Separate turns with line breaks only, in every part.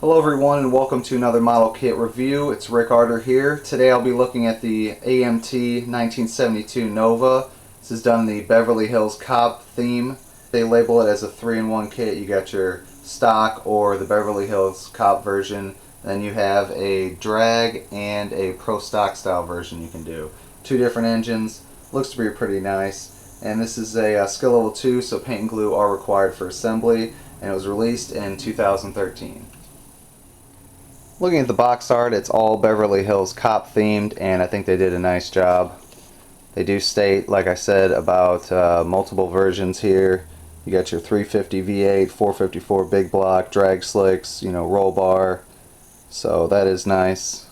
Hello everyone and welcome to another model kit review. It's Rick Arter here. Today I'll be looking at the AMT 1972 Nova. This is done in the Beverly Hills Cop theme. They label it as a 3-in-1 kit. You got your stock or the Beverly Hills Cop version. Then you have a drag and a pro stock style version you can do. Two different engines. Looks to be pretty nice. And this is a skill level 2, so paint and glue are required for assembly. And it was released in 2013. Looking at the box art, it's all Beverly Hills Cop themed, and I think they did a nice job. They do state, like I said, about multiple versions here. You got your 350 V8, 454 big block, drag slicks, roll bar. So that is nice.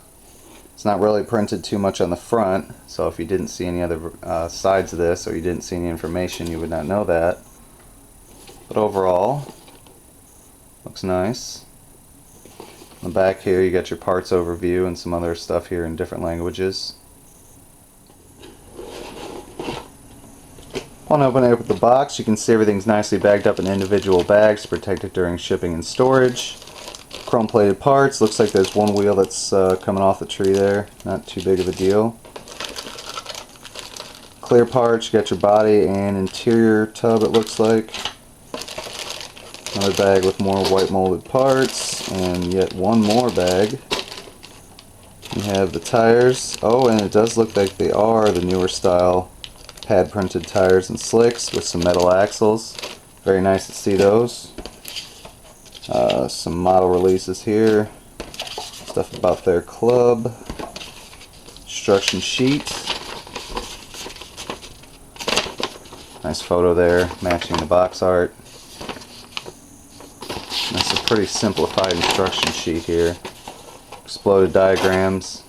It's not really printed too much on the front, so if you didn't see any other sides of this, or you didn't see any information, you would not know that. But overall, looks nice. On the back here you got your parts overview and some other stuff here in different languages. Upon opening up the box, you can see everything's nicely bagged up in individual bags to protect it during shipping and storage. Chrome plated parts. Looks like there's one wheel that's coming off the tree there. Not too big of a deal. Clear parts. You got your body and interior tub, it looks like. Another bag with more white molded parts, and yet one more bag. You have the tires. Oh, and it does look like they are the newer style pad printed tires and slicks with some metal axles. Very nice to see those. Some model releases here. Stuff about their club. Instruction sheet. Nice photo there, matching the box art. That's a pretty simplified instruction sheet here. Exploded diagrams.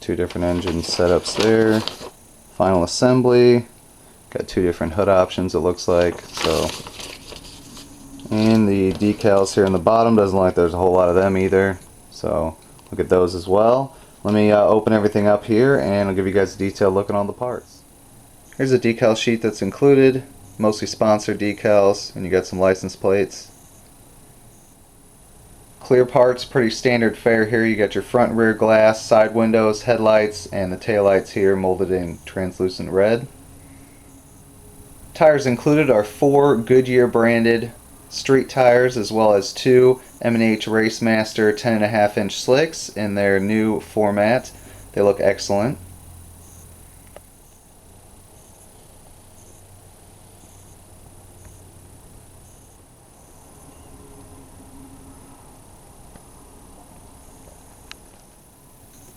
Two different engine setups there. Final assembly. Got two different hood options, it looks like. So, and the decals here in the bottom, doesn't look like there's a whole lot of them either. So look at those as well. Let me open everything up here and I'll give you guys a detailed look at all the parts. Here's a decal sheet that's included, mostly sponsored decals, and you got some license plates. Clear parts, pretty standard fare here. You got your front and rear glass, side windows, headlights, and the taillights here molded in translucent red. Tires included are 4 Goodyear branded street tires, as well as 2 M&H Racemaster 10.5-inch slicks in their new format. They look excellent.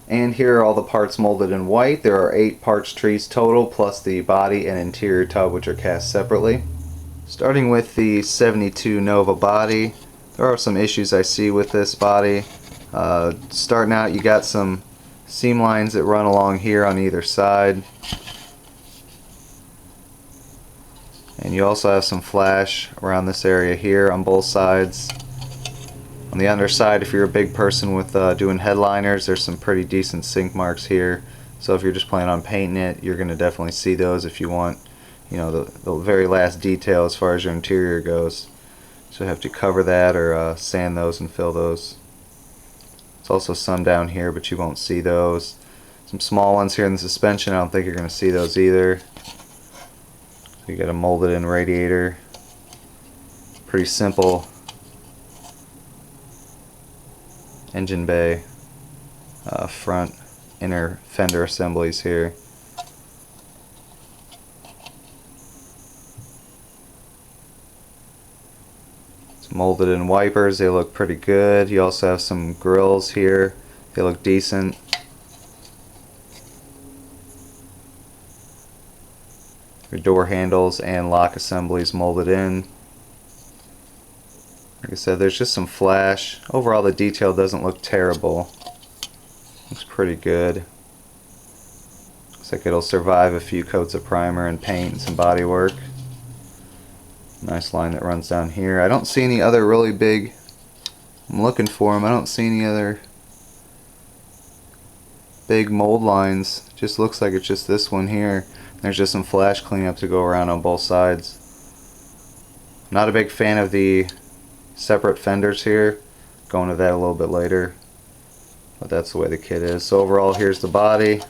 And here are all the parts molded in white. There are 8 parts trees total, plus the body and interior tub, which are cast separately. Starting with the 72 Nova body, there are some issues I see with this body. Starting out, you got some seam lines that run along here on either side. And you also have some flash around this area here on both sides. On the underside, if you're a big person with doing headliners, there's some pretty decent sink marks here. So if you're just planning on painting it, you're going to definitely see those if you want, the very last detail as far as your interior goes. So you have to cover that or sand those and fill those. It's also some down here, but you won't see those. Some small ones here in the suspension, I don't think you're going to see those either. So you got a molded in radiator. Pretty simple engine bay, front inner fender assemblies here. It's molded in wipers, they look pretty good. You also have some grills here, they look decent. Your door handles and lock assemblies molded in. Like I said, there's just some flash. Overall, the detail doesn't look terrible. Looks pretty good. Looks like it'll survive a few coats of primer and paint and some body work. Nice line that runs down here. I don't see any other really big, I'm looking for them, I don't see any other big mold lines. Just looks like it's just this one here. There's just some flash cleanup to go around on both sides. Not a big fan of the separate fenders here. Go into that a little bit later. But that's the way the kit is. So overall, here's the body.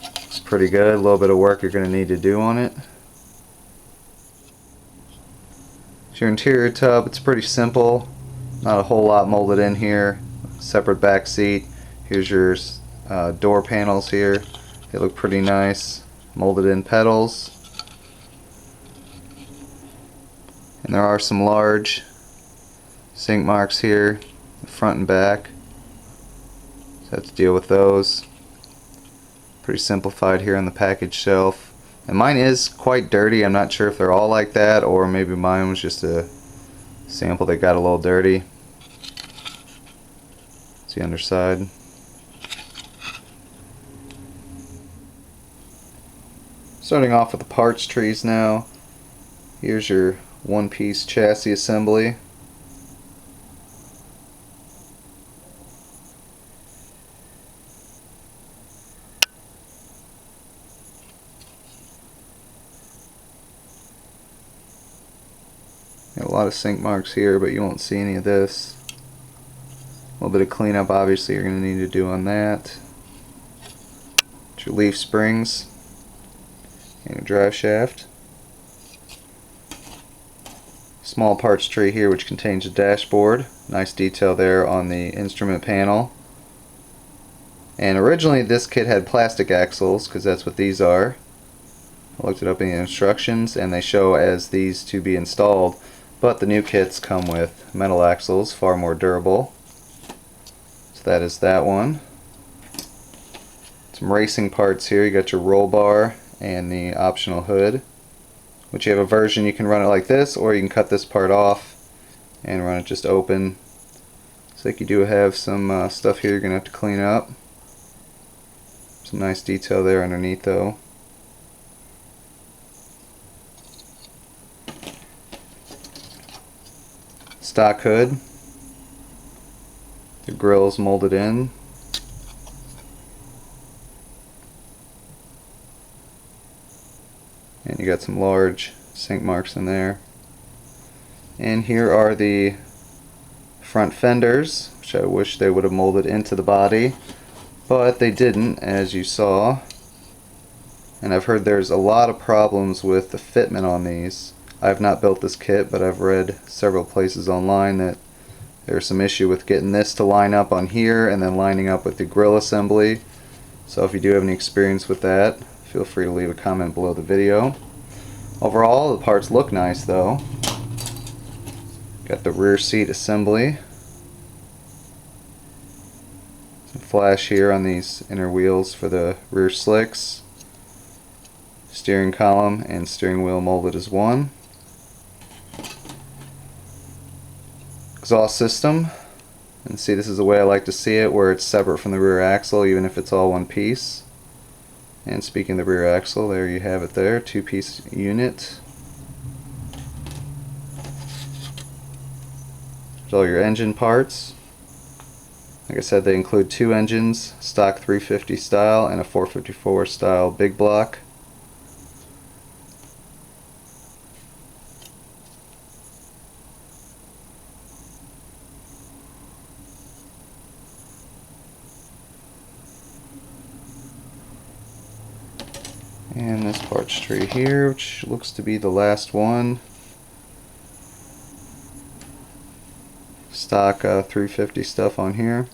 It's pretty good. A little bit of work you're going to need to do on it. It's your interior tub. It's pretty simple. Not a whole lot molded in here. Separate back seat. Here's your door panels here. They look pretty nice. Molded in pedals. And there are some large sink marks here, front and back. So I have to deal with those. Pretty simplified here on the package shelf. And mine is quite dirty. I'm not sure if they're all like that, or maybe mine was just a sample that got a little dirty. It's the underside. Starting off with the parts trees now. Here's your one-piece chassis assembly. Got a lot of sink marks here, but you won't see any of this. A little bit of cleanup obviously you're going to need to do on that. Your leaf springs and a drive shaft. Small parts tree here which contains a dashboard. Nice detail there on the instrument panel. And originally this kit had plastic axles, because that's what these are. I looked it up in the instructions and they show as these to be installed, but the new kits come with metal axles, far more durable. So that is that one. Some racing parts here. You got your roll bar and the optional hood, which you have a version you can run it like this, or you can cut this part off and run it just open. Looks like you do have some stuff here you're going to have to clean up. Some nice detail there underneath though. Stock hood. The grill's molded in. And you got some large sink marks in there. And here are the front fenders, which I wish they would have molded into the body, but they didn't, as you saw. And I've heard there's a lot of problems with the fitment on these. I've not built this kit, but I've read several places online that there's some issue with getting this to line up on here and then lining up with the grill assembly. So if you do have any experience with that, feel free to leave a comment below the video. Overall, the parts look nice though. Got the rear seat assembly. Some flash here on these inner wheels for the rear slicks. Steering column and steering wheel molded as one. Exhaust system. And see, this is the way I like to see it, where it's separate from the rear axle, even if it's all one piece. And speaking of the rear axle, there you have it there, two-piece unit. There's all your engine parts. Like I said, they include two engines, stock 350 style and a 454 style big block. And this parts tree here, which looks to be the last one. Stock 350 stuff on here.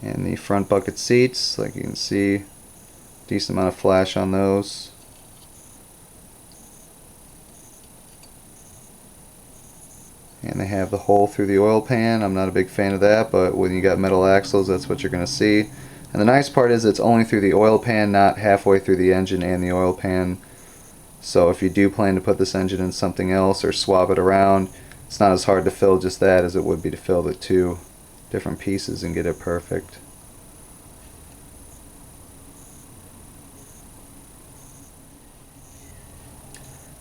And the front bucket seats, like you can see, decent amount of flash on those. And they have the hole through the oil pan. I'm not a big fan of that, but when you got metal axles, that's what you're going to see. And the nice part is it's only through the oil pan, not halfway through the engine and the oil pan. So if you do plan to put this engine in something else or swap it around, it's not as hard to fill just that as it would be to fill the two different pieces and get it perfect.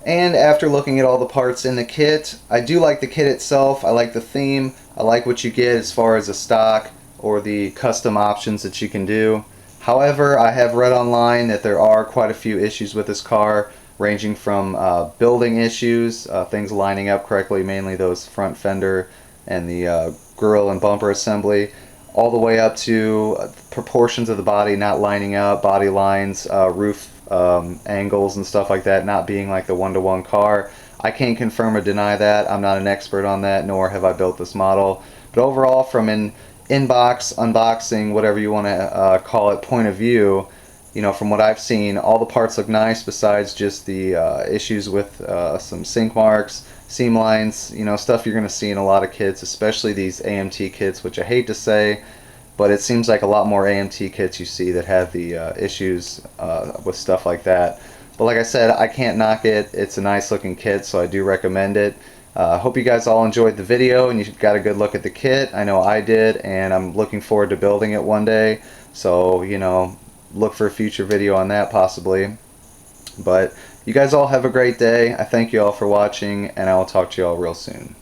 And after looking at all the parts in the kit, I do like the kit itself. I like the theme. I like what you get as far as the stock or the custom options that you can do. However, I have read online that there are quite a few issues with this car, ranging from building issues, things lining up correctly, mainly those front fender and the grille and bumper assembly, all the way up to proportions of the body not lining up, body lines, roof angles and stuff like that not being like the one-to-one car. I can't confirm or deny that. I'm not an expert on that, nor have I built this model. But overall, from an inbox, unboxing, whatever you want to call it, point of view, you know, from what I've seen, all the parts look nice besides just the issues with some sink marks, seam lines, you know, stuff you're going to see in a lot of kits, especially these AMT kits, which I hate to say, but it seems like a lot more AMT kits you see that have the issues with stuff like that. But like I said, I can't knock it. It's a nice looking kit, so I do recommend it. Hope you guys all enjoyed the video and you got a good look at the kit. I know I did, and I'm looking forward to building it one day. So, you know, look for a future video on that possibly. But you guys all have a great day. I thank you all for watching, and I will talk to you all real soon.